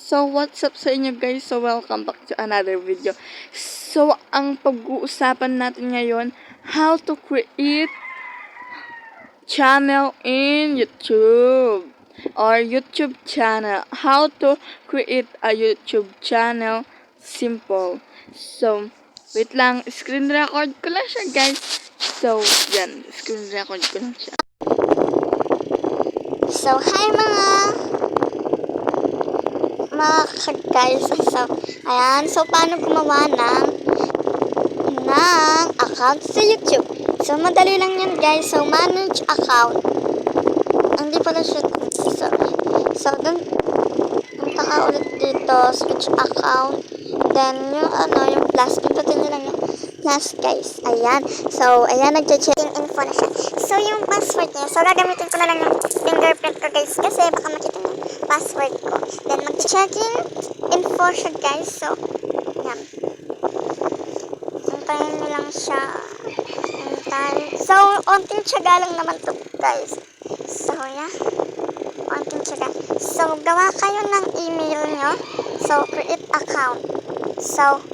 So, what's up sa inyo guys? So, welcome back to another video. So, ang pag-uusapan natin ngayon, how to create channel in YouTube or YouTube channel. How to create a YouTube channel. Simple. So, wait lang. Screen record ko lang siya guys. So, yan. Screen record ko lang siya. So, hi mga guys. So, ayan. So, paano gumawa ng account sa YouTube? So, madali lang yan guys. So, manage account. Hindi pala siya. So dun, punta ka ulit dito. Switch account. Then, yung plus. Pindutin nyo lang yung plus guys. Ayan. So, ayan. Nag-checking info na siya. So, yung password niya. So, gagamitin ko na lang yung fingerprint ko guys. Kasi baka makita yung password ko. Then, mag-checking info siya guys. So, yan. Hintayin nyo lang siya. So, onting tiyaga lang naman to guys. So, yeah. Onting tiyaga. So, gawa kayo ng email nyo. So, create account. So,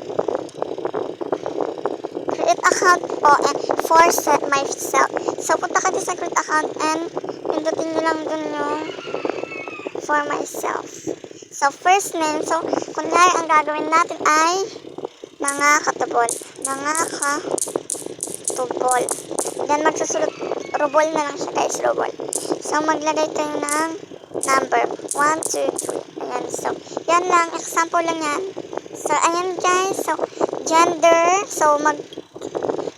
create account po and for set myself. So, punta ka sa create account and pindutin nyo lang dun yung for myself. So, first name. So, kunyari ang gagawin natin ay mga katubol. Mga katubol. Then, magsusunod. Robol na lang siya guys. Robol. So, maglagay tayo ng number. 1, 2, 3. Ayan. So, yan lang. Example lang yan. So, ayan guys. So, gender. So,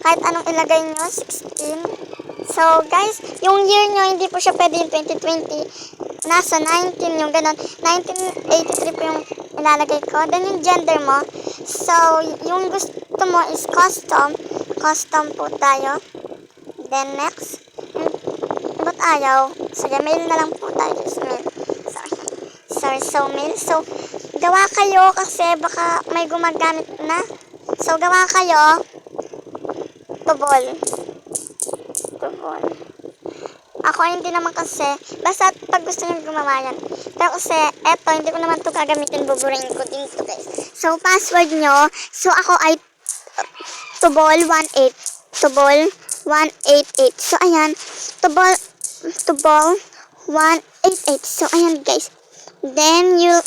kahit anong ilagay nyo. 16. So, guys, yung year nyo, hindi po siya pwede yung 2020. Nasa 19 yung ganon. 1983 po yung ilalagay ko. Then, yung gender mo. So, yung gusto mo is custom. Custom po tayo. Then, next. Ba't ayaw? Sige, mail na lang po tayo. Mail. Sorry. So, mail. So, gawa kayo kasi baka may gumagamit na. So, gawa kayo. Tubol. Ako hindi naman kasi. Basta pag gusto nyo gumawa yan. Pero kasi, eto, hindi ko naman ito gagamitin. Buburahin ko din ito guys. So, password nyo. So, ako ay tubol18. Tubol 188. So, ayan. Tubol 188. So, ayan guys. Then, you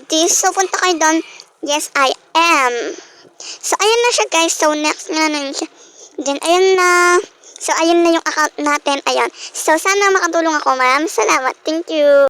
this. So, punta kayo doon. Yes, I am. So, ayan na siya guys. So, next nga na siya. Then, ayan na. So, ayan na yung account natin. Ayan. So, sana makatulong ako. Maraming salamat. Thank you.